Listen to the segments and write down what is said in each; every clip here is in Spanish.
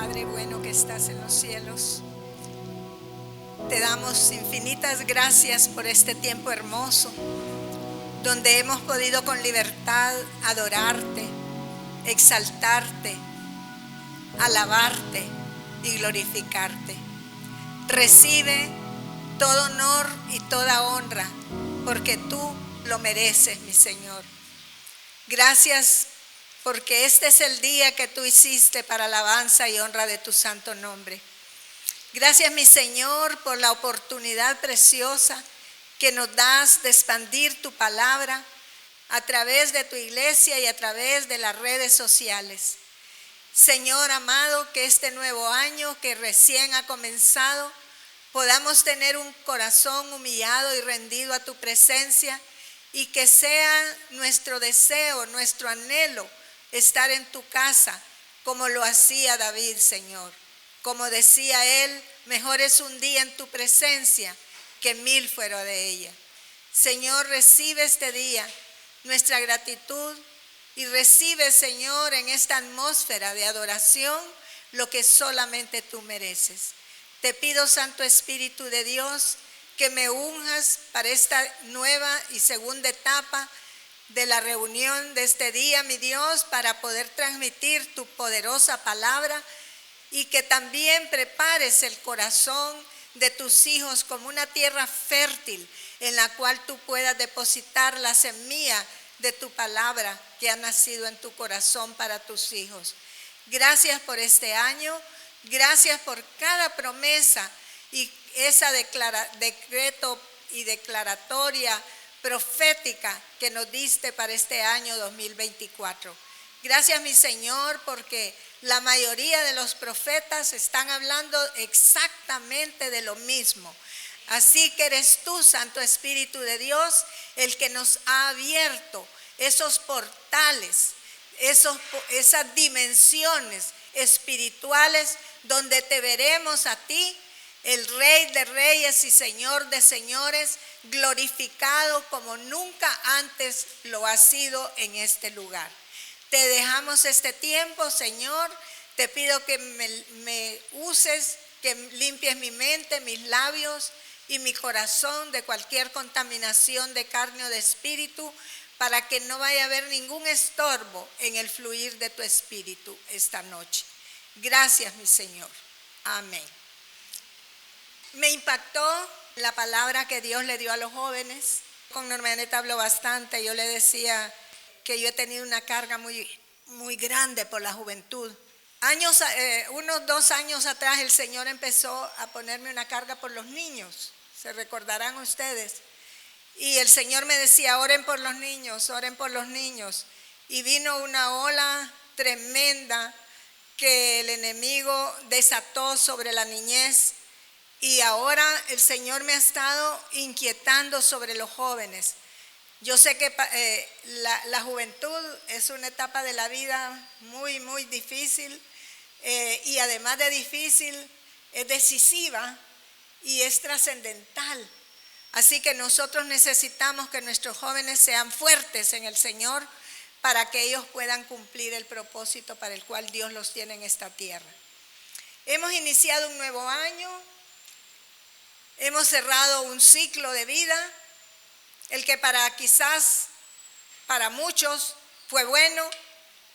Padre bueno que estás en los cielos. Te damos infinitas gracias por este tiempo hermoso, donde hemos podido con libertad adorarte, exaltarte, alabarte y glorificarte. Recibe todo honor y toda honra, porque tú lo mereces, mi Señor. Gracias porque este es el día que tú hiciste para alabanza y honra de tu santo nombre. Gracias, mi Señor, por la oportunidad preciosa que nos das de expandir tu palabra a través de tu iglesia y a través de las redes sociales. Señor amado, que este nuevo año que recién ha comenzado, podamos tener un corazón humillado y rendido a tu presencia, y que sea nuestro deseo, nuestro anhelo, estar en tu casa como lo hacía David, Señor. Como decía él, mejor es un día en tu presencia que 1000 fuera de ella. Señor, recibe este día nuestra gratitud y recibe, Señor, en esta atmósfera de adoración lo que solamente tú mereces. Te pido, Santo Espíritu de Dios, que me unjas para esta nueva y segunda etapa de la reunión de este día, mi Dios, para poder transmitir tu poderosa palabra, y que también prepares el corazón de tus hijos como una tierra fértil en la cual tú puedas depositar la semilla de tu palabra que ha nacido en tu corazón para tus hijos. Gracias por este año, gracias por cada promesa y esa decreto y declaratoria profética que nos diste para este año 2024. Gracias, mi Señor, porque la mayoría de los profetas están hablando exactamente de lo mismo. Así que eres tú, Santo Espíritu de Dios, el que nos ha abierto esos portales, esas dimensiones espirituales donde te veremos a ti, el Rey de Reyes y Señor de Señores, glorificado como nunca antes lo ha sido en este lugar. Te dejamos este tiempo, Señor. Te pido que me uses, que limpies mi mente, mis labios y mi corazón de cualquier contaminación de carne o de espíritu, para que no vaya a haber ningún estorbo en el fluir de tu espíritu esta noche. Gracias, mi Señor. Amén. Me impactó la palabra que Dios le dio a los jóvenes. Con Normaneta habló bastante. Yo le decía que yo he tenido una carga muy grande por la juventud. Unos 2 años atrás el Señor empezó a ponerme una carga por los niños, se recordarán ustedes. Y el Señor me decía, oren por los niños, oren por los niños. Y vino una ola tremenda que el enemigo desató sobre la niñez. Y ahora el Señor me ha estado inquietando sobre los jóvenes. Yo sé que la juventud es una etapa de la vida muy difícil, y además de difícil, es decisiva y es trascendental. Así que nosotros necesitamos que nuestros jóvenes sean fuertes en el Señor para que ellos puedan cumplir el propósito para el cual Dios los tiene en esta tierra. Hemos iniciado un nuevo año, hemos cerrado un ciclo de vida, el que quizás para muchos fue bueno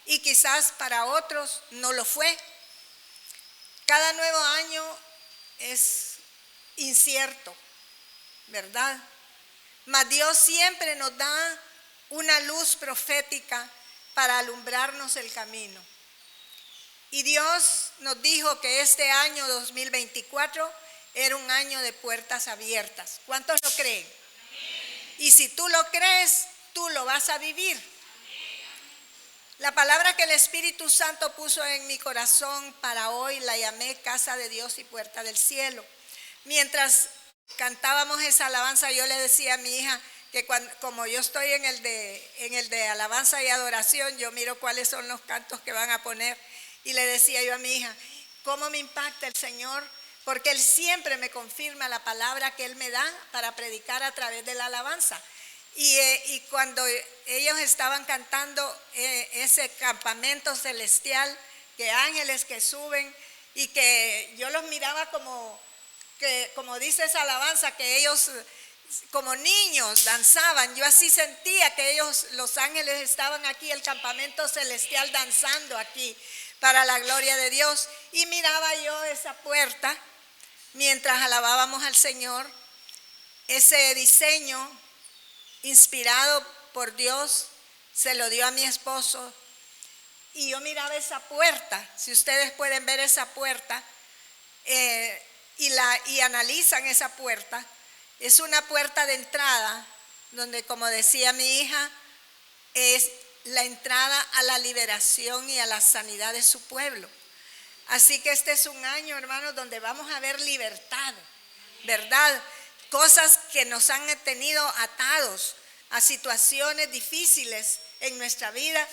y quizás para otros no lo fue. Cada nuevo año es incierto, ¿verdad? Mas Dios siempre nos da una luz profética para alumbrarnos el camino. Y Dios nos dijo que este año 2024 era un año de puertas abiertas. ¿Cuántos lo creen? Y si tú lo crees, tú lo vas a vivir. La palabra que el Espíritu Santo puso en mi corazón para hoy la llamé Casa de Dios y Puerta del Cielo. Mientras cantábamos esa alabanza, yo le decía a mi hija que como yo estoy en el de alabanza y adoración, yo miro cuáles son los cantos que van a poner. Y le decía yo a mi hija, ¿cómo me impacta el Señor? Porque Él siempre me confirma la palabra que Él me da para predicar a través de la alabanza. Y cuando ellos estaban cantando ese campamento celestial, que ángeles que suben y que yo los miraba como dice esa alabanza, que ellos como niños danzaban. Yo así sentía que ellos, los ángeles, estaban aquí, el campamento celestial, danzando aquí para la gloria de Dios. Y miraba yo esa puerta mientras alabábamos al Señor, ese diseño inspirado por Dios se lo dio a mi esposo. Y yo miraba esa puerta, si ustedes pueden ver esa puerta, y analizan esa puerta, es una puerta de entrada, donde, como decía mi hija, es la entrada a la liberación y a la sanidad de su pueblo. Así que este es un año, hermanos, donde vamos a ver libertad, ¿verdad? Cosas que nos han tenido atados a situaciones difíciles en nuestra vida.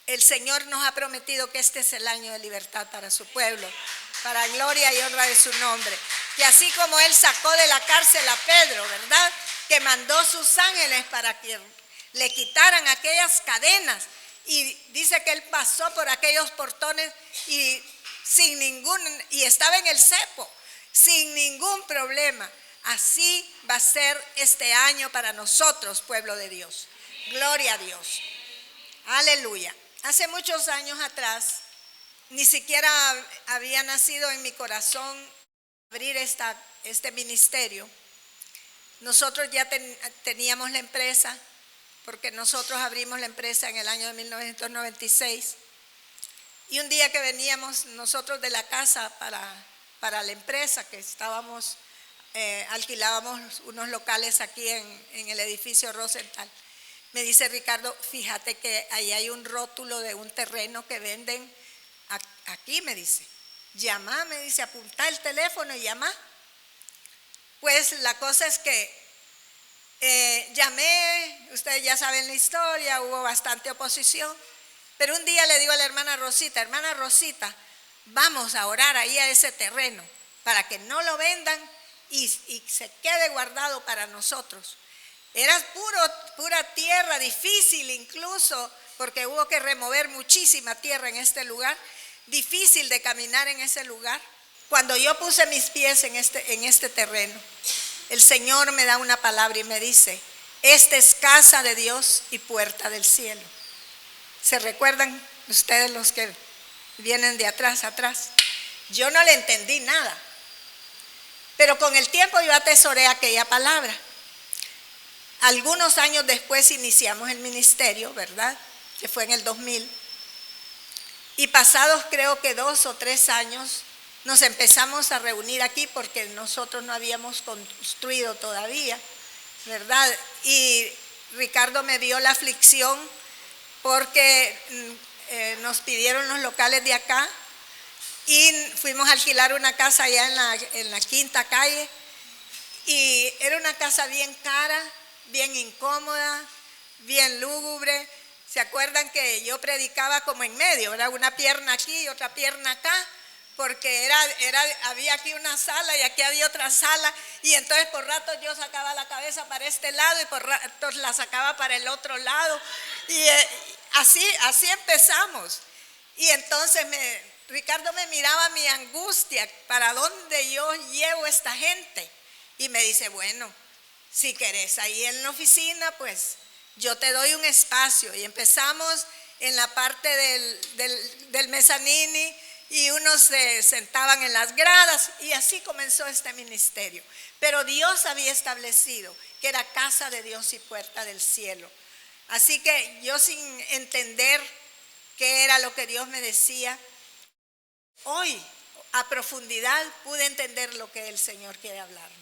El Señor nos ha prometido que este es el año de libertad para su pueblo, para gloria y honra de su nombre. Que así como Él sacó de la cárcel a Pedro, ¿verdad? Que mandó sus ángeles para que le quitaran aquellas cadenas. Y dice que Él pasó por aquellos portones y estaba en el cepo, sin ningún problema. Así va a ser este año para nosotros, pueblo de Dios. Gloria a Dios. Aleluya. Hace muchos años atrás, ni siquiera había nacido en mi corazón abrir este ministerio. Nosotros ya teníamos la empresa, porque nosotros abrimos la empresa en el año de 1996. Y un día que veníamos nosotros de la casa para la empresa, que estábamos, alquilábamos unos locales aquí en el edificio Rosenthal. Me dice Ricardo, fíjate que ahí hay un rótulo de un terreno que venden aquí, me dice. Llama, me dice, apunta el teléfono y llama. Pues la cosa es que llamé, ustedes ya saben la historia, hubo bastante oposición. Pero un día le digo a la hermana Rosita, vamos a orar ahí a ese terreno para que no lo vendan y se quede guardado para nosotros. Era pura tierra, difícil incluso, porque hubo que remover muchísima tierra en este lugar, difícil de caminar en ese lugar. Cuando yo puse mis pies en este terreno, el Señor me da una palabra y me dice, esta es casa de Dios y puerta del cielo. ¿Se recuerdan ustedes los que vienen de atrás? Yo no le entendí nada, pero con el tiempo yo atesoré aquella palabra. Algunos años después iniciamos el ministerio, ¿verdad? Que fue en el 2000. Y pasados creo que 2 o 3 años nos empezamos a reunir aquí porque nosotros no habíamos construido todavía, ¿verdad? Y Ricardo me vio la aflicción porque nos pidieron los locales de acá y fuimos a alquilar una casa allá en la quinta calle y era una casa bien cara, bien incómoda, bien lúgubre. ¿Se acuerdan que yo predicaba como en medio? Era una pierna aquí y otra pierna acá, porque había aquí una sala y aquí había otra sala, y entonces por ratos yo sacaba la cabeza para este lado y por ratos la sacaba para el otro lado, y así empezamos. Y entonces Ricardo me miraba mi angustia, ¿para dónde yo llevo esta gente? Y me dice, bueno, si querés ahí en la oficina, pues yo te doy un espacio. Y empezamos en la parte del mezanini y unos se sentaban en las gradas y así comenzó este ministerio. Pero Dios había establecido que era casa de Dios y puerta del cielo. Así que yo, sin entender qué era lo que Dios me decía, hoy a profundidad pude entender lo que el Señor quiere hablarnos.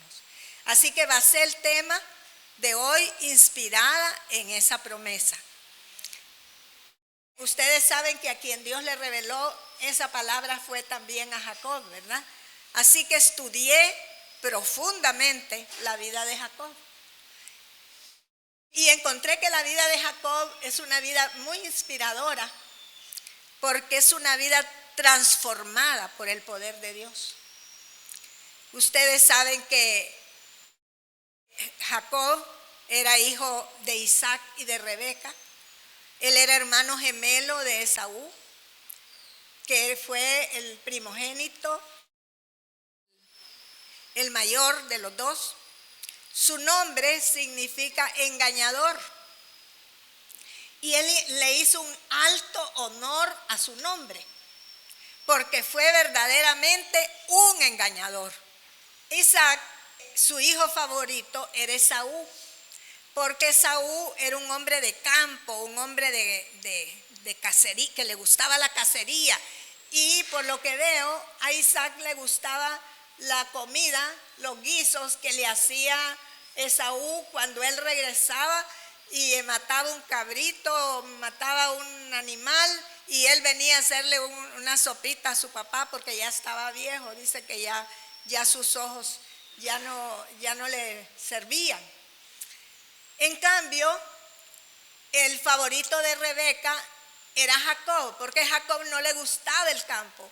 Así que va a ser el tema de hoy, inspirada en esa promesa. Ustedes saben que a quien Dios le reveló esa palabra fue también a Jacob, ¿verdad? Así que estudié profundamente la vida de Jacob. Y encontré que la vida de Jacob es una vida muy inspiradora, porque es una vida transformada por el poder de Dios. Ustedes saben que Jacob era hijo de Isaac y de Rebeca. Él era hermano gemelo de Esaú, que fue el primogénito, el mayor de los dos. Su nombre significa engañador. Y él le hizo un alto honor a su nombre, porque fue verdaderamente un engañador. Isaac, su hijo favorito, era Esaú, porque Esaú era un hombre de campo, un hombre de cacería, que le gustaba la cacería. Y por lo que veo, a Isaac le gustaba la comida, los guisos que le hacía Esaú cuando él regresaba y mataba un cabrito, mataba un animal, y él venía a hacerle una sopita a su papá porque ya estaba viejo. Dice que ya sus ojos ya no le servían. En cambio, el favorito de Rebeca era Jacob, porque a Jacob no le gustaba el campo.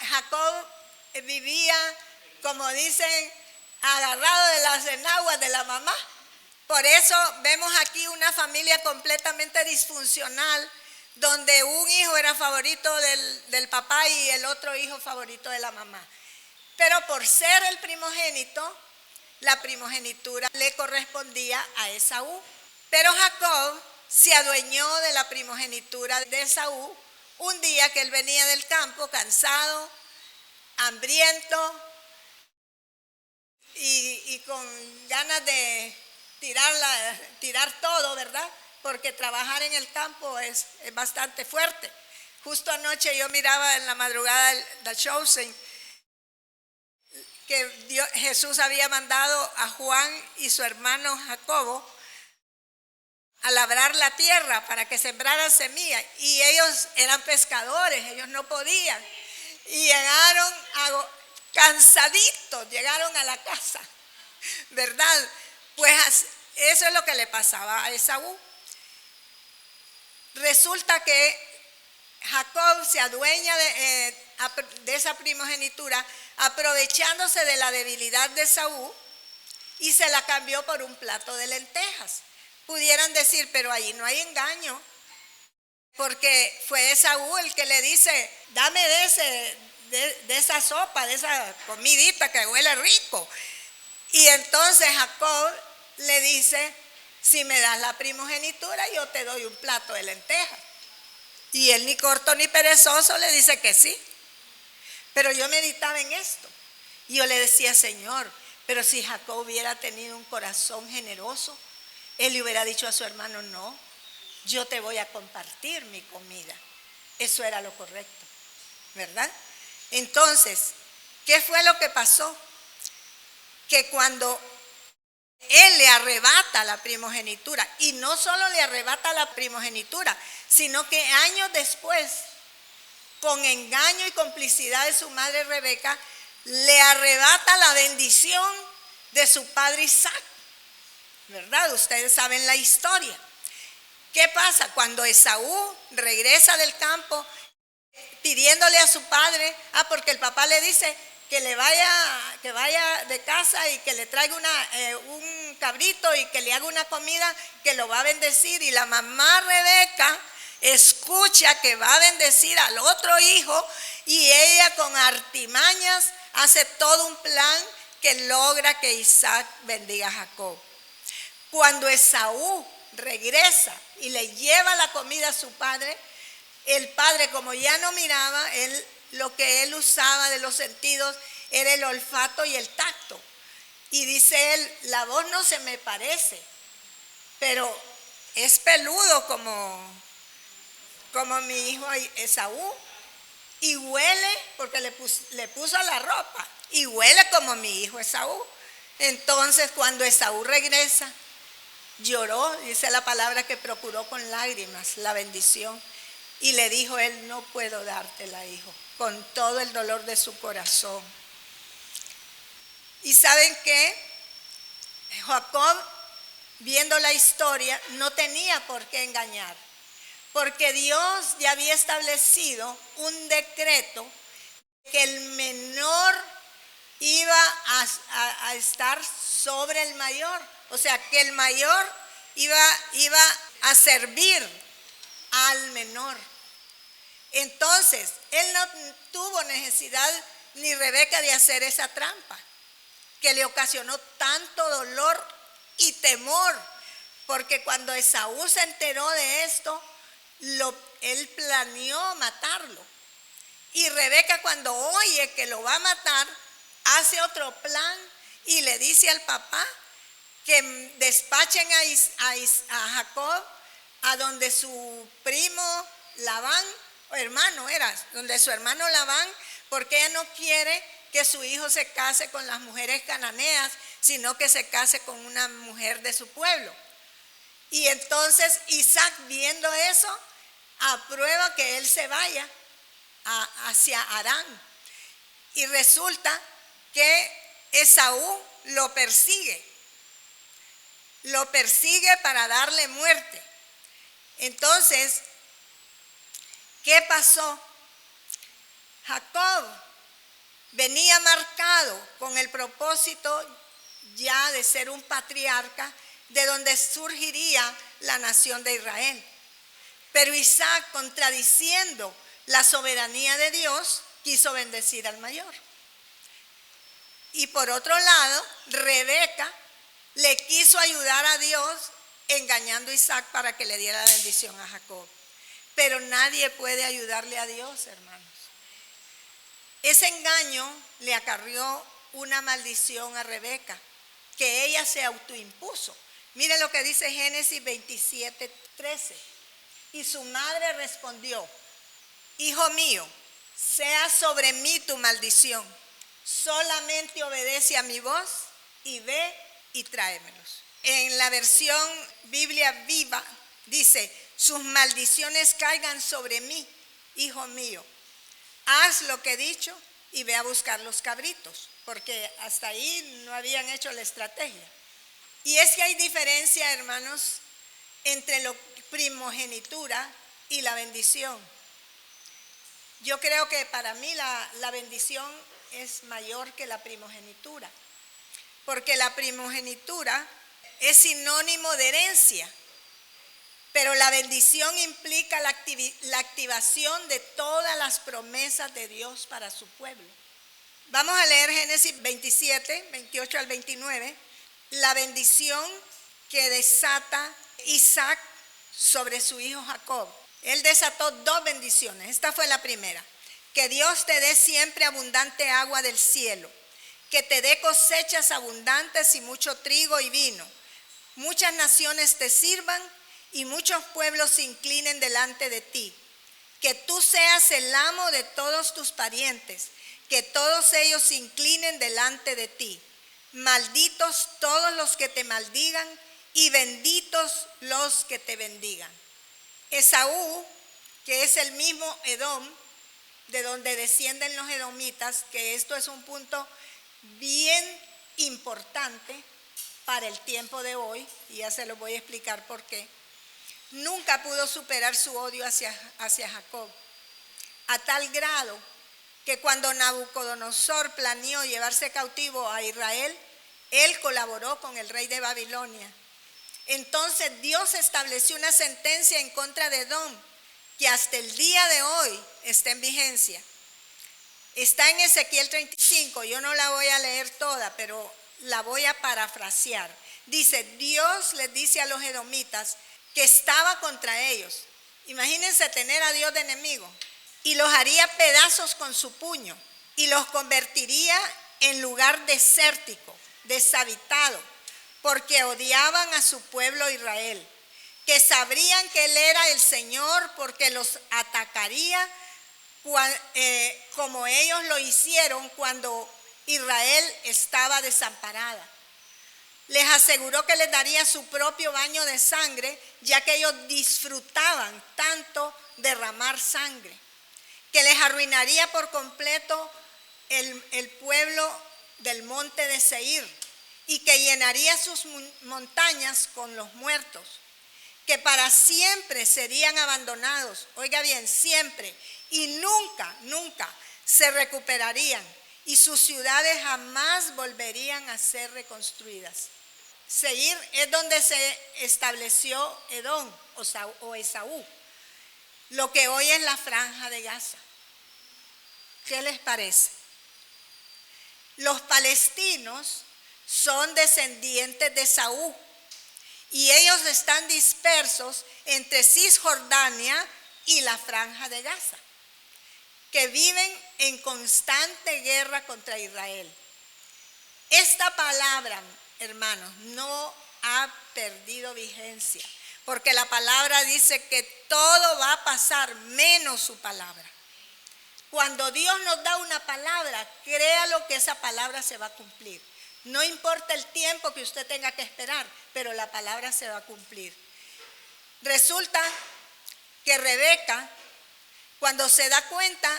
Jacob vivía, como dicen, agarrado de las enaguas de la mamá. Por eso vemos aquí una familia completamente disfuncional, donde un hijo era favorito del papá y el otro hijo favorito de la mamá. Pero por ser el primogénito, la primogenitura le correspondía a Esaú. Pero Jacob se adueñó de la primogenitura de Esaú un día que él venía del campo cansado, hambriento y con ganas de tirar todo, ¿verdad? Porque trabajar en el campo es bastante fuerte. Justo anoche yo miraba en la madrugada The Chosen, que Jesús había mandado a Juan y su hermano Jacobo a labrar la tierra para que sembraran semilla, y ellos eran pescadores, ellos no podían, y llegaron cansaditos, llegaron a la casa, ¿verdad? Pues eso es lo que le pasaba a Esaú. Resulta que Jacob se adueña de esa primogenitura, aprovechándose de la debilidad de Esaú, y se la cambió por un plato de lentejas. Pudieran decir, pero allí no hay engaño, porque fue Esaú el que le dice, dame de esa sopa, de esa comidita que huele rico. Y entonces Jacob le dice, si me das la primogenitura, yo te doy un plato de lentejas. Y él, ni corto ni perezoso, le dice que sí. Pero yo meditaba en esto, y yo le decía, Señor, pero si Jacob hubiera tenido un corazón generoso, él le hubiera dicho a su hermano, no, yo te voy a compartir mi comida. Eso era lo correcto, ¿verdad? Entonces, ¿qué fue lo que pasó? Que cuando él le arrebata la primogenitura, y no solo le arrebata la primogenitura, sino que años después, con engaño y complicidad de su madre Rebeca, le arrebata la bendición de su padre Isaac, ¿verdad? Ustedes saben la historia. ¿Qué pasa? Cuando Esaú regresa del campo pidiéndole a su padre, porque el papá le dice que vaya de casa y que le traiga un cabrito y que le haga una comida que lo va a bendecir, y la mamá Rebeca escucha que va a bendecir al otro hijo, y ella con artimañas hace todo un plan que logra que Isaac bendiga a Jacob. Cuando Esaú regresa y le lleva la comida a su padre, el padre, como ya no miraba, lo que él usaba de los sentidos era el olfato y el tacto. Y dice él, la voz no se me parece, pero es peludo como mi hijo Esaú, y huele, porque le puso la ropa, y huele como mi hijo Esaú. Entonces cuando Esaú regresa, lloró, dice la palabra que procuró con lágrimas la bendición, y le dijo él, no puedo dártela, hijo, con todo el dolor de su corazón. ¿Y saben qué? Jacob, viendo la historia, no tenía por qué engañar, porque Dios ya había establecido un decreto que el menor iba a estar sobre el mayor. O sea, que el mayor iba a servir al menor. Entonces, él no tuvo necesidad ni Rebeca de hacer esa trampa, que le ocasionó tanto dolor y temor, porque cuando Esaú se enteró de esto, él planeó matarlo. Y Rebeca, cuando oye que lo va a matar, hace otro plan y le dice al papá que despachen a Jacob a donde su primo Labán, o hermano era, donde su hermano Labán, porque ella no quiere que su hijo se case con las mujeres cananeas, sino que se case con una mujer de su pueblo. Y entonces Isaac, viendo eso, aprueba que él se vaya hacia Harán. Y resulta que Esaú lo persigue para darle muerte. Entonces, ¿qué pasó? Jacob venía marcado con el propósito ya de ser un patriarca, de donde surgiría la nación de Israel. Pero Isaac, contradiciendo la soberanía de Dios, quiso bendecir al mayor. Y por otro lado, Rebeca le quiso ayudar a Dios engañando a Isaac para que le diera la bendición a Jacob. Pero nadie puede ayudarle a Dios, hermanos. Ese engaño le acarrió una maldición a Rebeca, que ella se autoimpuso. Mire lo que dice Génesis 27:13. Y su madre respondió: hijo mío, sea sobre mí tu maldición, solamente obedece a mi voz y ve y tráemelos. En la versión Biblia Viva dice: sus maldiciones caigan sobre mí, hijo mío, haz lo que he dicho y ve a buscar los cabritos, porque hasta ahí no habían hecho la estrategia. Y es que hay diferencia, hermanos, entre la primogenitura y la bendición. Yo creo que para mí la bendición es mayor que la primogenitura, porque la primogenitura es sinónimo de herencia, pero la bendición implica la activación de todas las promesas de Dios para su pueblo. Vamos a leer Génesis 27, 28 al 29, la bendición que desata Isaac sobre su hijo Jacob. Él desató dos bendiciones. Esta fue la primera: que Dios te dé siempre abundante agua del cielo, que te dé cosechas abundantes y mucho trigo y vino, muchas naciones te sirvan y muchos pueblos se inclinen delante de ti, que tú seas el amo de todos tus parientes, que todos ellos se inclinen delante de ti. Malditos todos los que te maldigan y benditos los que te bendigan. Esaú, que es el mismo Edom, de donde descienden los edomitas, que esto es un punto bien importante para el tiempo de hoy, y ya se lo voy a explicar por qué, nunca pudo superar su odio hacia Jacob, a tal grado que cuando Nabucodonosor planeó llevarse cautivo a Israel, él colaboró con el rey de Babilonia. Entonces Dios estableció una sentencia en contra de Edom, que hasta el día de hoy está en vigencia. Está en Ezequiel 35, yo no la voy a leer toda, pero la voy a parafrasear. Dice: Dios les dice a los edomitas que estaba contra ellos. Imagínense tener a Dios de enemigo. Y los haría pedazos con su puño y los convertiría en lugar desértico, deshabitado, porque odiaban a su pueblo Israel, que sabrían que él era el Señor, porque los atacaría como ellos lo hicieron cuando Israel estaba desamparada. Les aseguró que les daría su propio baño de sangre, ya que ellos disfrutaban tanto derramar sangre, que les arruinaría por completo el pueblo del monte de Seir, y que llenaría sus montañas con los muertos, que para siempre serían abandonados, oiga bien, siempre, y nunca, nunca se recuperarían, y sus ciudades jamás volverían a ser reconstruidas. Seir es donde se estableció Edom o Esaú, lo que hoy es la Franja de Gaza. ¿Qué les parece? Los palestinos son descendientes de Saúl y ellos están dispersos entre Cisjordania y la Franja de Gaza, que viven en constante guerra contra Israel. Esta palabra, hermanos, no ha perdido vigencia, porque la palabra dice que todo va a pasar menos su palabra. Cuando Dios nos da una palabra, créalo que esa palabra se va a cumplir. No importa el tiempo que usted tenga que esperar, pero la palabra se va a cumplir. Resulta que Rebeca, cuando se da cuenta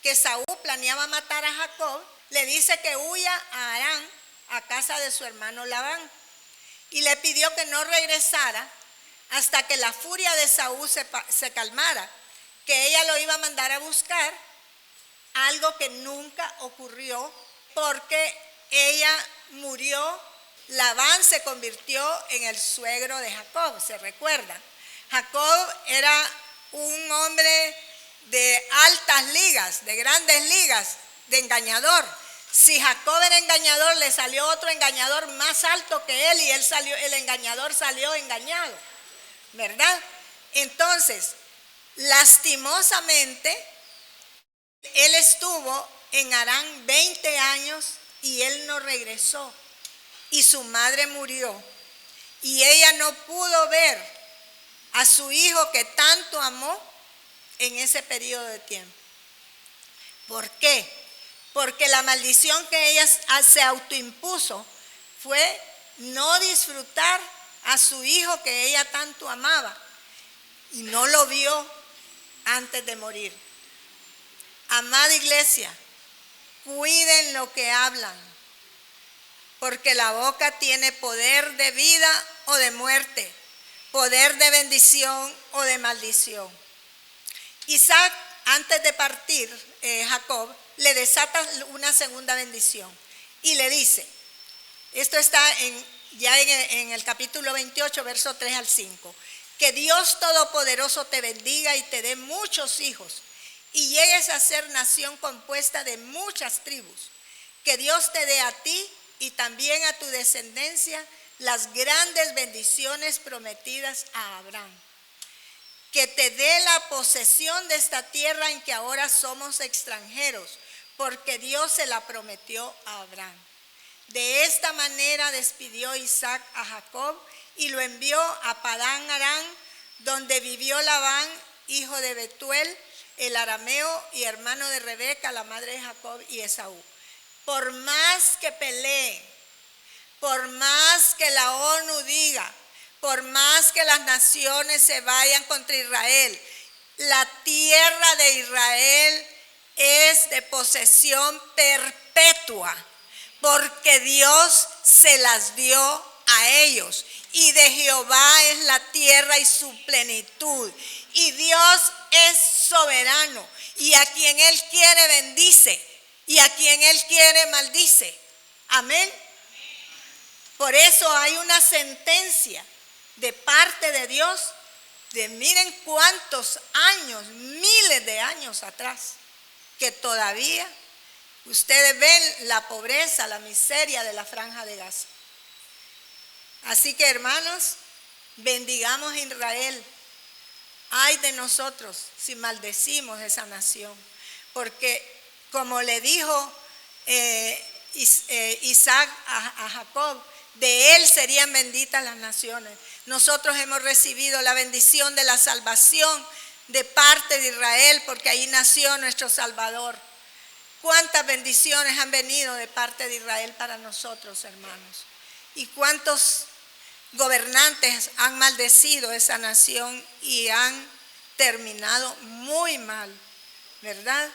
que Saúl planeaba matar a Jacob, le dice que huya a Harán, a casa de su hermano Labán, y le pidió que no regresara hasta que la furia de Saúl se calmara, que ella lo iba a mandar a buscar, algo que nunca ocurrió porque ella murió. Labán se convirtió en el suegro de Jacob, ¿se recuerdan? Jacob era un hombre de altas ligas, de grandes ligas, de engañador. Si Jacob era engañador, le salió otro engañador más alto que él y el engañador salió engañado, ¿verdad? Entonces, lastimosamente, él estuvo en Harán 20 años y él no regresó. Y su madre murió. Y ella no pudo ver a su hijo que tanto amó en ese periodo de tiempo. ¿Por qué? Porque la maldición que ella se autoimpuso fue no disfrutar a su hijo que ella tanto amaba. Y no lo vio antes de morir. Amada iglesia, cuiden lo que hablan, porque la boca tiene poder de vida o de muerte, poder de bendición o de maldición. Isaac, antes de partir, Jacob, le desata una segunda bendición y le dice, esto está ya en el capítulo 28, verso 3 al 5, que Dios Todopoderoso te bendiga y te dé muchos hijos, y llegues a ser nación compuesta de muchas tribus, que Dios te dé a ti y también a tu descendencia las grandes bendiciones prometidas a Abraham, que te dé la posesión de esta tierra en que ahora somos extranjeros, porque Dios se la prometió a Abraham. De esta manera despidió Isaac a Jacob y lo envió a Padán Aram, donde vivió Labán, hijo de Betuel, el arameo y hermano de Rebeca, la madre de Jacob y Esaú. Por más que peleen, por más que la ONU diga, por más que las naciones se vayan contra Israel, la tierra de Israel es de posesión perpetua, porque Dios se las dio a ellos. Y de Jehová es la tierra y su plenitud. Y Dios es soberano. Y a quien Él quiere bendice. Y a quien Él quiere maldice. Amén. Por eso hay una sentencia de parte de Dios de miren cuántos años, miles de años atrás, que todavía ustedes ven la pobreza, la miseria de la Franja de Gaza. Así que, hermanos, bendigamos a Israel. Ay de nosotros si maldecimos esa nación, porque como le dijo Isaac a Jacob, de él serían benditas las naciones. Nosotros hemos recibido la bendición de la salvación de parte de Israel, porque ahí nació nuestro Salvador. ¿Cuántas bendiciones han venido de parte de Israel para nosotros, hermanos? ¿Y cuántos gobernantes han maldecido esa nación y han terminado muy mal, ¿verdad?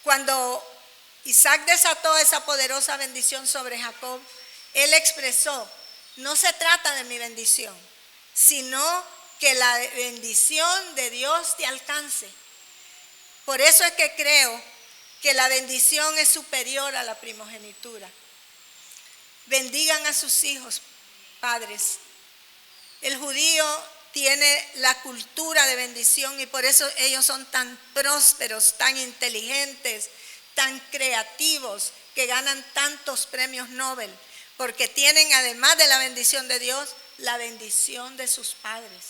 Cuando Isaac desató esa poderosa bendición sobre Jacob, él expresó, no se trata de mi bendición, sino que la bendición de Dios te alcance. Por eso es que creo que la bendición es superior a la primogenitura. Bendigan a sus hijos, padres. El judío tiene la cultura de bendición y por eso ellos son tan prósperos, tan inteligentes, tan creativos, que ganan tantos premios Nobel, porque tienen, además de la bendición de Dios, la bendición de sus padres.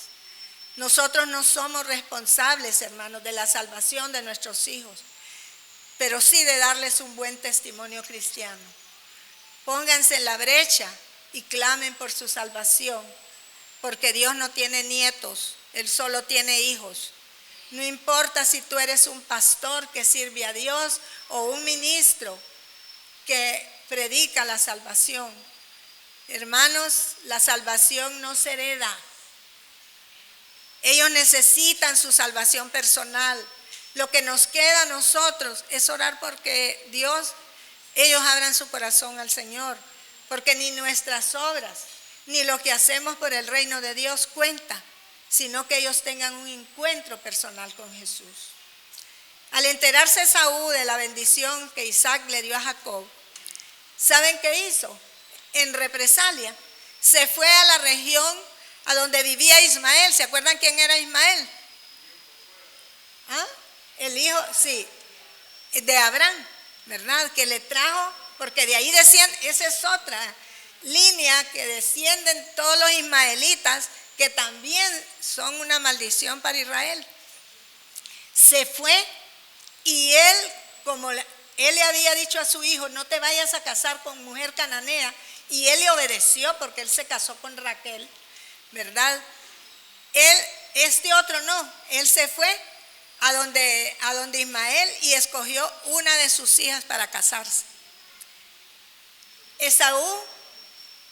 Nosotros no somos responsables, hermanos, de la salvación de nuestros hijos, pero sí de darles un buen testimonio cristiano. Pónganse en la brecha y clamen por su salvación, porque Dios no tiene nietos, Él solo tiene hijos. No importa si tú eres un pastor que sirve a Dios o un ministro que predica la salvación. Hermanos, la salvación no se hereda. Ellos necesitan su salvación personal. Lo que nos queda a nosotros es orar porque ellos abran su corazón al Señor, porque ni nuestras obras, ni lo que hacemos por el reino de Dios cuenta, sino que ellos tengan un encuentro personal con Jesús. Al enterarse Esaú de la bendición que Isaac le dio a Jacob, ¿saben qué hizo? En represalia, se fue a la región a donde vivía Ismael. ¿Se acuerdan quién era Ismael? ¿Ah? El hijo, sí, de Abraham, ¿verdad? Que le trajo, porque de ahí descienden, esa es otra línea que descienden todos los ismaelitas, que también son una maldición para Israel. Se fue y él, como él le había dicho a su hijo, no te vayas a casar con mujer cananea, y él le obedeció porque él se casó con Raquel, ¿verdad? Este otro no, él se fue a donde Ismael y escogió una de sus hijas para casarse.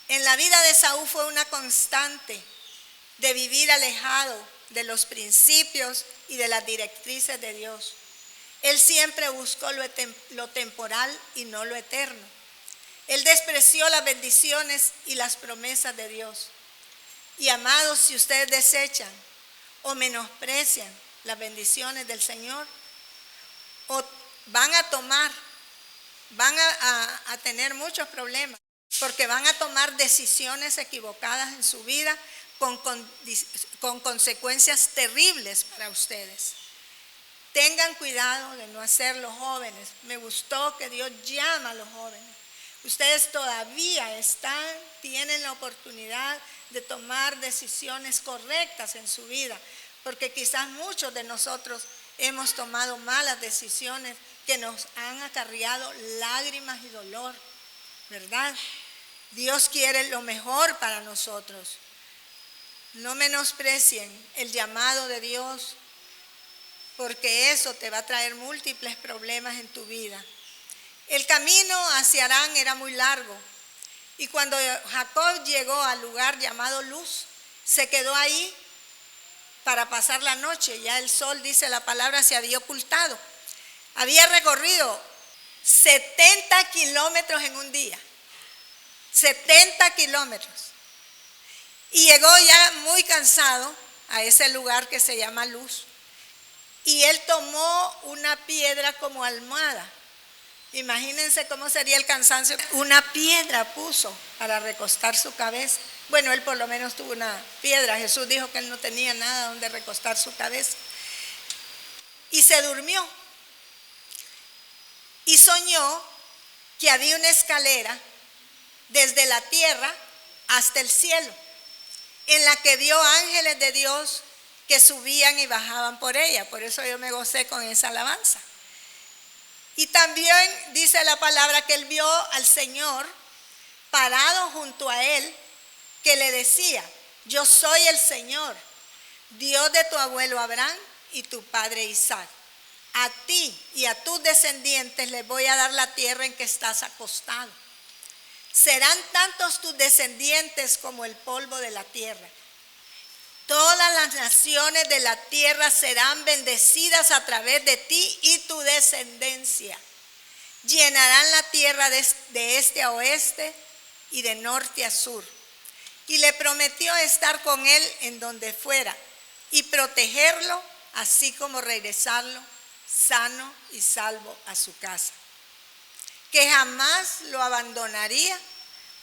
En la vida de Esaú fue una constante de vivir alejado de los principios y de las directrices de Dios. Él siempre buscó lo temporal y no lo eterno. Él despreció las bendiciones y las promesas de Dios. Y amados, si ustedes desechan o menosprecian las bendiciones del Señor, o van a tener muchos problemas, porque van a tomar decisiones equivocadas en su vida con consecuencias terribles para ustedes. Tengan cuidado de no hacerlo, jóvenes. Me gustó que Dios llama a los jóvenes. Ustedes todavía tienen la oportunidad de tomar decisiones correctas en su vida, porque quizás muchos de nosotros hemos tomado malas decisiones que nos han acarreado lágrimas y dolor, ¿verdad? Dios quiere lo mejor para nosotros. No menosprecien el llamado de Dios, porque eso te va a traer múltiples problemas en tu vida. El camino hacia Harán era muy largo, y cuando Jacob llegó al lugar llamado Luz, se quedó ahí para pasar la noche. Ya el sol, dice la palabra, se había ocultado. Había recorrido 70 kilómetros en un día. 70 kilómetros. Y llegó ya muy cansado a ese lugar que se llama Luz. Y él tomó una piedra como almohada. Imagínense cómo sería el cansancio. Una piedra puso para recostar su cabeza. Bueno, él por lo menos tuvo una piedra. Jesús dijo que él no tenía nada donde recostar su cabeza. Y se durmió. Y soñó que había una escalera desde la tierra hasta el cielo, en la que vio ángeles de Dios que subían y bajaban por ella. Por eso yo me gocé con esa alabanza. Y también dice la palabra que él vio al Señor parado junto a él, que le decía: yo soy el Señor, Dios de tu abuelo Abraham y tu padre Isaac. A ti y a tus descendientes les voy a dar la tierra en que estás acostado. Serán tantos tus descendientes como el polvo de la tierra. Todas las naciones de la tierra serán bendecidas a través de ti y tu descendencia. Llenarán la tierra de este a oeste y de norte a sur. Y le prometió estar con él en donde fuera y protegerlo, así como regresarlo sano y salvo a su casa. Que jamás lo abandonaría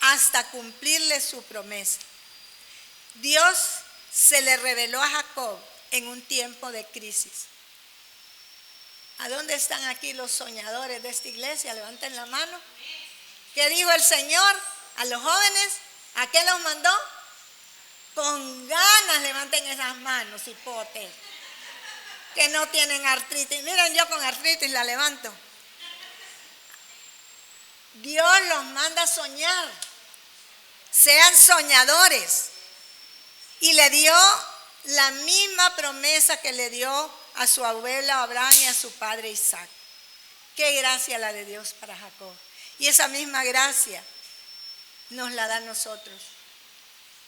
hasta cumplirle su promesa. Dios se le reveló a Jacob en un tiempo de crisis. ¿A dónde están aquí los soñadores de esta iglesia? Levanten la mano. ¿Qué dijo el Señor a los jóvenes? ¿A qué los mandó? Con ganas levanten esas manos, hipotes, que no tienen artritis. Miren, yo con artritis la levanto. Dios los manda a soñar. Sean soñadores. Y le dio la misma promesa que le dio a su abuelo Abraham y a su padre Isaac. Qué gracia la de Dios para Jacob. Y esa misma gracia nos la da a nosotros.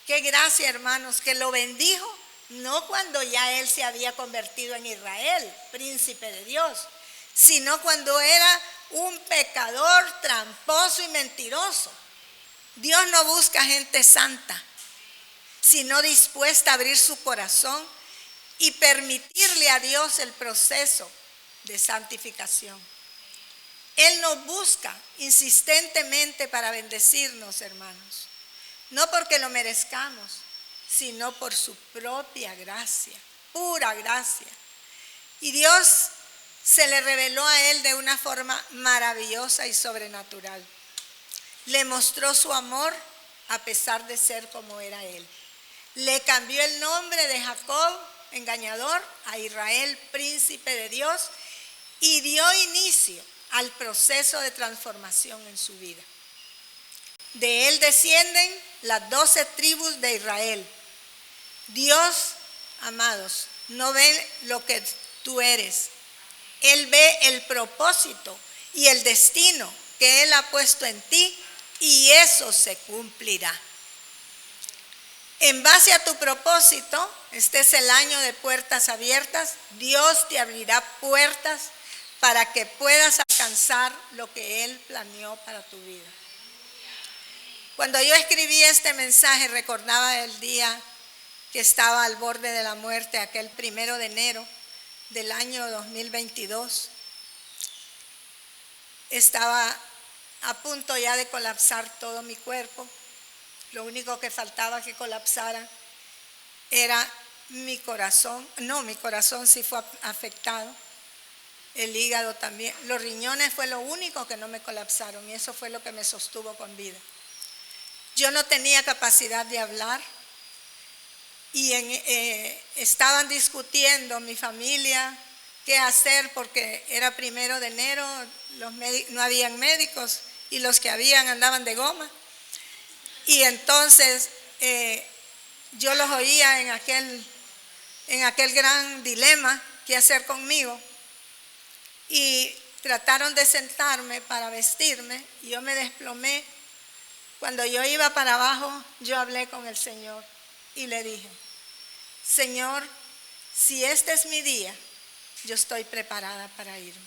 Qué gracia, hermanos, que lo bendijo, no cuando ya él se había convertido en Israel, príncipe de Dios, sino cuando era un pecador tramposo y mentiroso. Dios no busca gente santa, sino dispuesta a abrir su corazón y permitirle a Dios el proceso de santificación. Él nos busca insistentemente para bendecirnos, hermanos. No porque lo merezcamos, sino por su propia gracia, pura gracia. Y Dios se le reveló a él de una forma maravillosa y sobrenatural. Le mostró su amor a pesar de ser como era él. Le cambió el nombre de Jacob, engañador, a Israel, príncipe de Dios, y dio inicio al proceso de transformación en su vida. De él descienden las 12 tribus de Israel. Dios, amados, no ve lo que tú eres. Él ve el propósito y el destino que Él ha puesto en ti, y eso se cumplirá. En base a tu propósito, este es el año de puertas abiertas. Dios te abrirá puertas para que puedas alcanzar lo que Él planeó para tu vida. Cuando yo escribí este mensaje, recordaba el día que estaba al borde de la muerte, aquel 1 de enero del año 2022. Estaba a punto ya de colapsar todo mi cuerpo. Lo único que faltaba que colapsara era mi corazón. No, mi corazón sí fue afectado. El hígado también. Los riñones fue lo único que no me colapsaron, y eso fue lo que me sostuvo con vida. Yo no tenía capacidad de hablar, y estaban discutiendo mi familia qué hacer, porque era 1 de enero, no habían médicos, y los que habían andaban de goma. Y entonces yo los oía en aquel gran dilema, qué hacer conmigo, y trataron de sentarme para vestirme, y yo me desplomé. Cuando yo iba para abajo, yo hablé con el Señor y le dije: Señor, si este es mi día, yo estoy preparada para irme.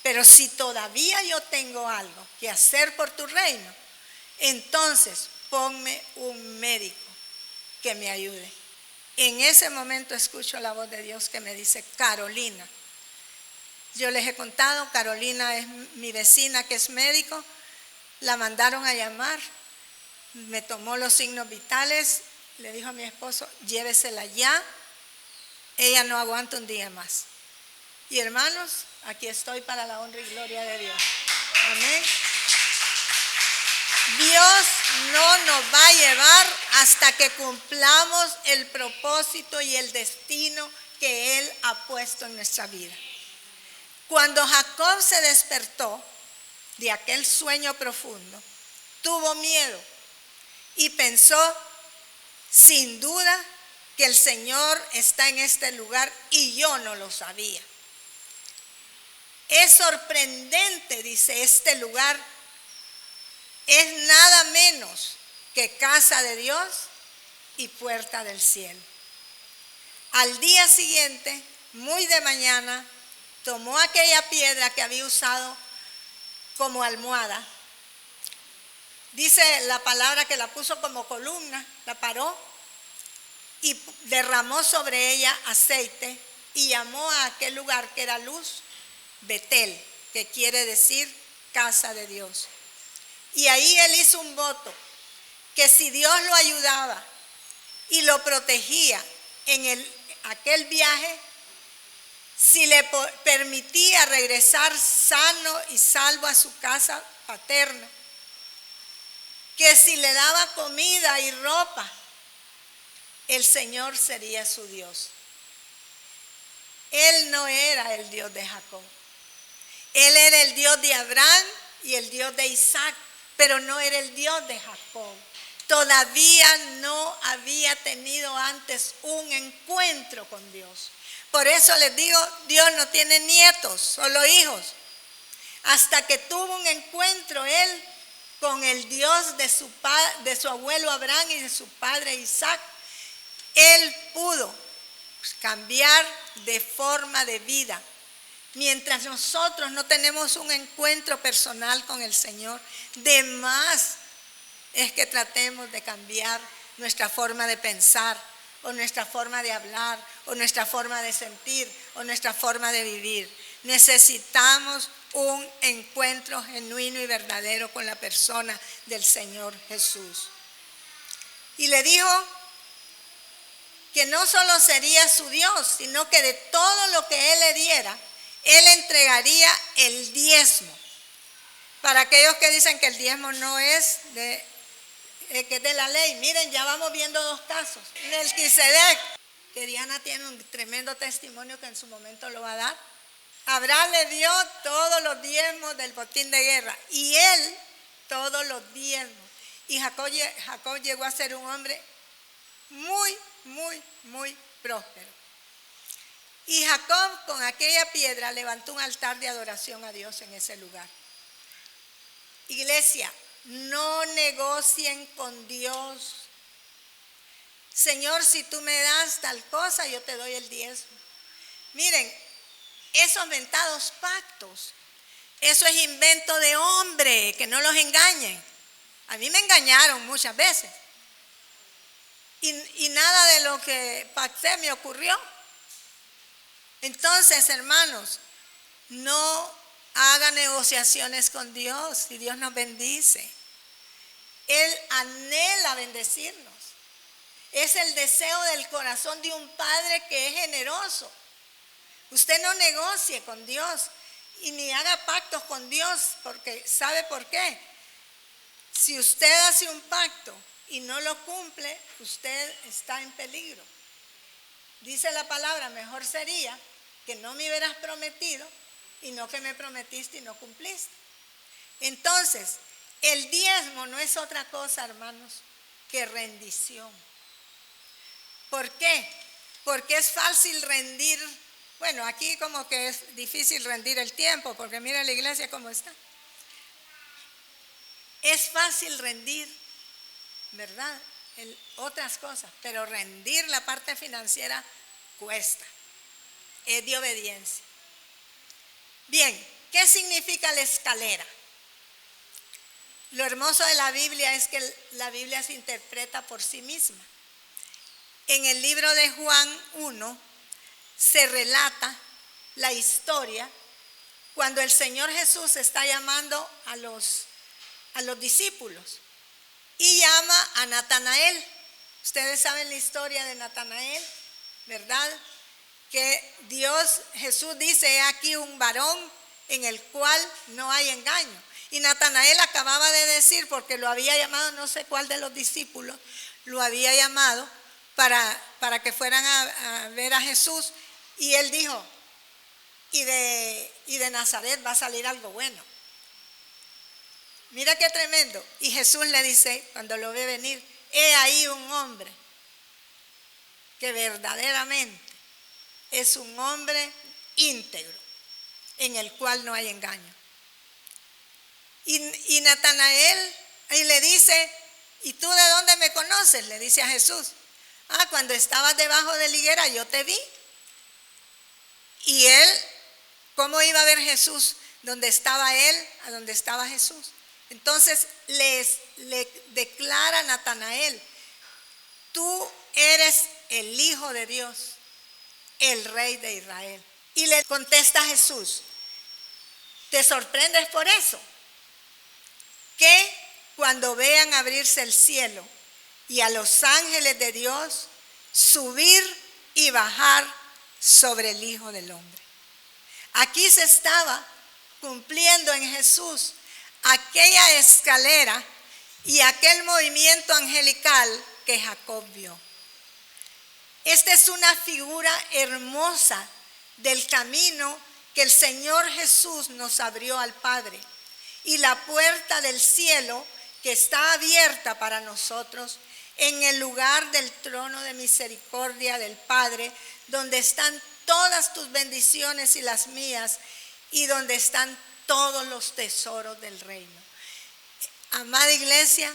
Pero si todavía yo tengo algo que hacer por tu reino, entonces ponme un médico que me ayude. En ese momento escucho la voz de Dios que me dice: Carolina. Yo les he contado, Carolina es mi vecina que es médico. La mandaron a llamar, me tomó los signos vitales, le dijo a mi esposo: llévesela ya, ella no aguanta un día más. Y hermanos, aquí estoy para la honra y gloria de Dios. Amén. Dios no nos va a llevar hasta que cumplamos el propósito y el destino que Él ha puesto en nuestra vida. Cuando Jacob se despertó de aquel sueño profundo, tuvo miedo y pensó, sin duda, que el Señor está en este lugar y yo no lo sabía. Es sorprendente, dice, este lugar es nada menos que casa de Dios y puerta del cielo. Al día siguiente, muy de mañana, tomó aquella piedra que había usado como almohada. Dice la palabra que la puso como columna, la paró y derramó sobre ella aceite y llamó a aquel lugar que era Luz, Betel, que quiere decir casa de Dios. Y ahí él hizo un voto, que si Dios lo ayudaba y lo protegía en aquel viaje, si le permitía regresar sano y salvo a su casa paterna, que si le daba comida y ropa, el Señor sería su Dios. Él no era el Dios de Jacob. Él era el Dios de Abraham y el Dios de Isaac, pero no era el Dios de Jacob. Todavía no había tenido antes un encuentro con Dios. Por eso les digo, Dios no tiene nietos, solo hijos. Hasta que tuvo un encuentro él con el Dios de su abuelo Abraham y de su padre Isaac, él pudo cambiar de forma de vida. Mientras nosotros no tenemos un encuentro personal con el Señor, de más es que tratemos de cambiar nuestra forma de pensar, o nuestra forma de hablar, o nuestra forma de sentir, o nuestra forma de vivir. Necesitamos un encuentro genuino y verdadero con la persona del Señor Jesús. Y le dijo que no solo sería su Dios, sino que de todo lo que Él le diera, Él entregaría el diezmo. Para aquellos que dicen que el diezmo no es que es de la ley, miren, ya vamos viendo dos casos. Melquisedec, que Diana tiene un tremendo testimonio que en su momento lo va a dar. Abraham le dio todos los diezmos del botín de guerra y él todos los diezmos. Y Jacob llegó a ser un hombre muy, muy, muy próspero. Y Jacob con aquella piedra levantó un altar de adoración a Dios en ese lugar. Iglesia, no negocien con Dios. Señor, si tú me das tal cosa, yo te doy el diezmo. Miren, esos mentados pactos, eso es invento de hombre, que no los engañen. A mí me engañaron muchas veces. Y nada de lo que pacté me ocurrió. Entonces, hermanos, no hagan negociaciones con Dios y Dios nos bendice. Él anhela bendecirnos. Es el deseo del corazón de un padre que es generoso. Usted no negocie con Dios y ni haga pactos con Dios, porque ¿sabe por qué? Si usted hace un pacto y no lo cumple, usted está en peligro. Dice la palabra, mejor sería que no me hubieras prometido y no que me prometiste y no cumpliste. Entonces, el diezmo no es otra cosa, hermanos, que rendición. ¿Por qué? Porque es fácil rendir. Bueno, aquí como que es difícil rendir el tiempo, porque mira la iglesia cómo está. Es fácil rendir, ¿verdad? Otras cosas, pero rendir la parte financiera cuesta. Es de obediencia. Bien, ¿qué significa la escalera? Lo hermoso de la Biblia es que la Biblia se interpreta por sí misma. En el libro de Juan 1 se relata la historia cuando el Señor Jesús está llamando a los discípulos y llama a Natanael. Ustedes saben la historia de Natanael, ¿verdad? Que Jesús dice, he aquí un varón en el cual no hay engaño. Y Natanael acababa de decir, porque lo había llamado, no sé cuál de los discípulos, lo había llamado para que fueran a ver a Jesús. Y él dijo, y de Nazaret va a salir algo bueno. Mira qué tremendo. Y Jesús le dice, cuando lo ve venir, he ahí un hombre que verdaderamente es un hombre íntegro, en el cual no hay engaño. Y Natanael y le dice, ¿y tú de dónde me conoces? Le dice a Jesús. Cuando estabas debajo de la higuera yo te vi. Y él, ¿cómo iba a ver Jesús? Donde estaba él, a donde estaba Jesús. Entonces le declara a Natanael, tú eres el Hijo de Dios, el Rey de Israel. Y le contesta Jesús, ¿te sorprendes por eso? Que cuando vean abrirse el cielo y a los ángeles de Dios subir y bajar sobre el Hijo del Hombre. Aquí se estaba cumpliendo en Jesús aquella escalera y aquel movimiento angelical que Jacob vio. Esta es una figura hermosa del camino que el Señor Jesús nos abrió al Padre y la puerta del cielo que está abierta para nosotros en el lugar del trono de misericordia del Padre, donde están todas tus bendiciones y las mías y donde están todos los tesoros del reino. Amada iglesia,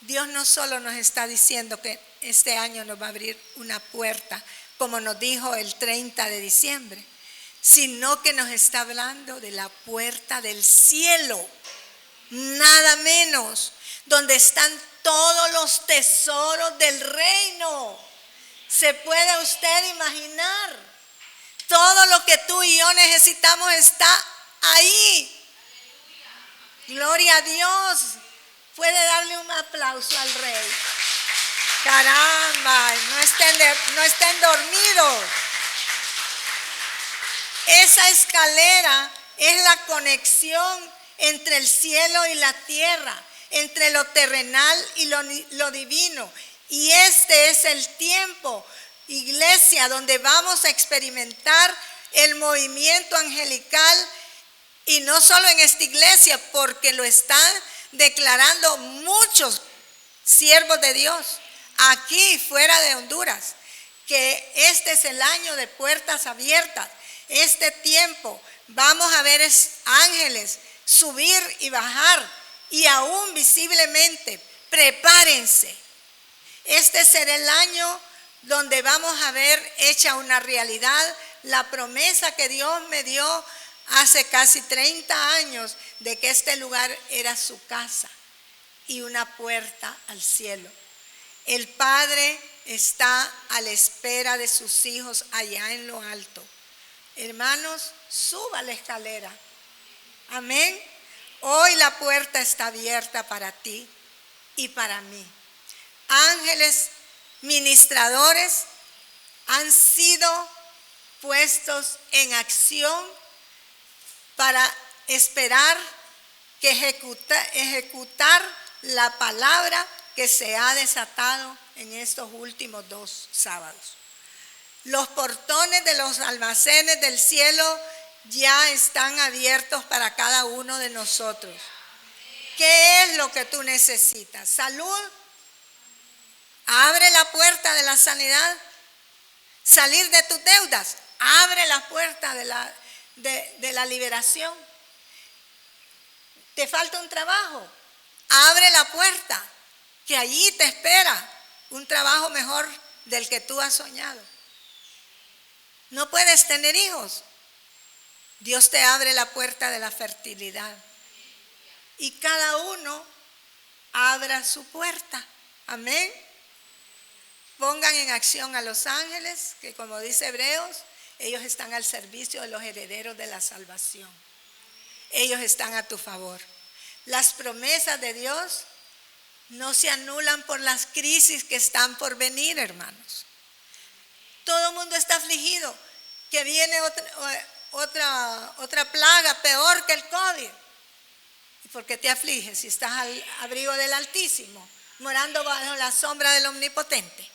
Dios no solo nos está diciendo que este año nos va a abrir una puerta, como nos dijo el 30 de diciembre, sino que nos está hablando de la puerta del cielo, nada menos, donde están todos los tesoros del reino. ¿Se puede usted imaginar? Todo lo que tú y yo necesitamos está ahí. Gloria a Dios. Puede darle un aplauso al Rey. Caramba, no estén dormidos. Esa escalera es la conexión entre el cielo y la tierra, entre lo terrenal y lo divino. Y este es el tiempo, iglesia, donde vamos a experimentar el movimiento angelical, y no solo en esta iglesia, porque lo están declarando muchos siervos de Dios aquí fuera de Honduras, que este es el año de puertas abiertas. Este tiempo vamos a ver ángeles subir y bajar, y aún visiblemente. Prepárense. Este será el año donde vamos a ver hecha una realidad la promesa que Dios me dio hace casi 30 años de que este lugar era su casa y una puerta al cielo. El Padre está a la espera de sus hijos allá en lo alto. Hermanos, suba la escalera. Amén. Hoy la puerta está abierta para ti y para mí. Ángeles ministradores han sido puestos en acción para esperar que ejecutar la palabra que se ha desatado en estos últimos 2 sábados. Los portones de los almacenes del cielo ya están abiertos para cada uno de nosotros. ¿Qué es lo que tú necesitas? ¿Salud? Abre la puerta de la sanidad. ¿Salir de tus deudas? Abre la puerta de la liberación. ¿Te falta un trabajo? Abre la puerta, que allí te espera un trabajo mejor del que tú has soñado. ¿No puedes tener hijos? Dios te abre la puerta de la fertilidad. Y cada uno abra su puerta. Amén. Pongan en acción a los ángeles, que como dice Hebreos, ellos están al servicio de los herederos de la salvación. Ellos están a tu favor. Las promesas de Dios no se anulan por las crisis que están por venir, hermanos. Todo el mundo está afligido, que viene otra plaga peor que el COVID. ¿Y por qué te afliges si estás al abrigo del Altísimo, morando bajo la sombra del Omnipotente?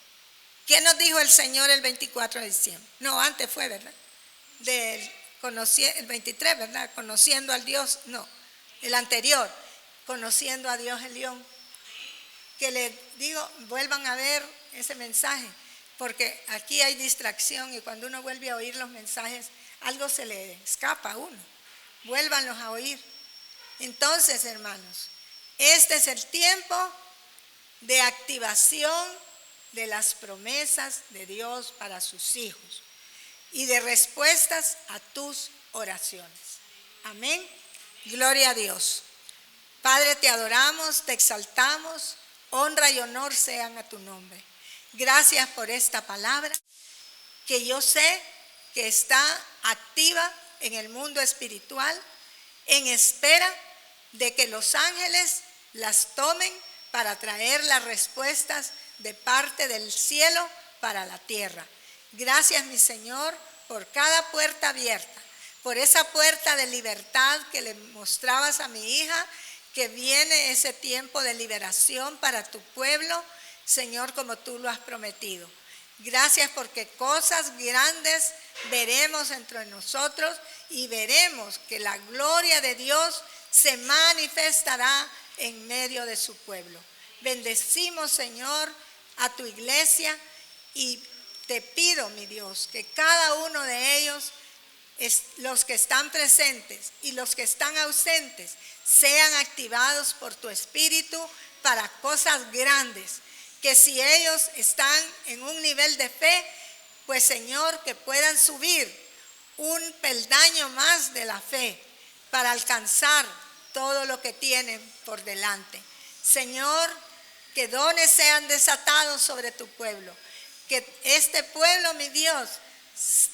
¿Qué nos dijo el Señor el 24 de diciembre? No, antes fue, ¿verdad? El 23, ¿verdad? Conociendo al Dios, no, el anterior, conociendo a Dios el León. Que le digo, vuelvan a ver ese mensaje, porque aquí hay distracción y cuando uno vuelve a oír los mensajes, algo se le escapa a uno. Vuélvanlos a oír. Entonces, hermanos, este es el tiempo de activación de las promesas de Dios para sus hijos y de respuestas a tus oraciones. Amén. Gloria a Dios. Padre, te adoramos, te exaltamos, honra y honor sean a tu nombre. Gracias por esta palabra que yo sé que está activa en el mundo espiritual, en espera de que los ángeles las tomen para traer las respuestas de parte del cielo para la tierra. Gracias, mi Señor, por cada puerta abierta, por esa puerta de libertad que le mostrabas a mi hija, que viene ese tiempo de liberación para tu pueblo, Señor, como tú lo has prometido. Gracias porque cosas grandes veremos entre nosotros y veremos que la gloria de Dios se manifestará en medio de su pueblo. Bendecimos, Señor, a tu iglesia y te pido, mi Dios, que cada uno de ellos, los que están presentes y los que están ausentes, sean activados por tu Espíritu para cosas grandes. Que si ellos están en un nivel de fe, pues Señor, que puedan subir un peldaño más de la fe para alcanzar todo lo que tienen por delante. Señor, que dones sean desatados sobre tu pueblo. Que este pueblo, mi Dios,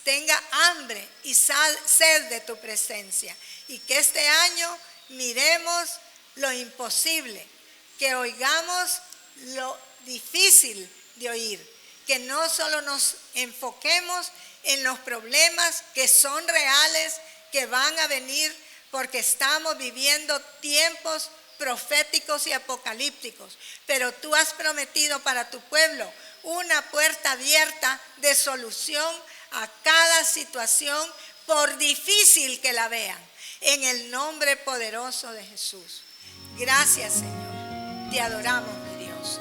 tenga hambre y sed de tu presencia. Y que este año miremos lo imposible, que oigamos lo difícil de oír, que no solo nos enfoquemos en los problemas que son reales, que van a venir, porque estamos viviendo tiempos proféticos y apocalípticos, pero tú has prometido para tu pueblo una puerta abierta de solución a cada situación, por difícil que la vean, en el nombre poderoso de Jesús. Gracias, Señor, te adoramos, mi Dios.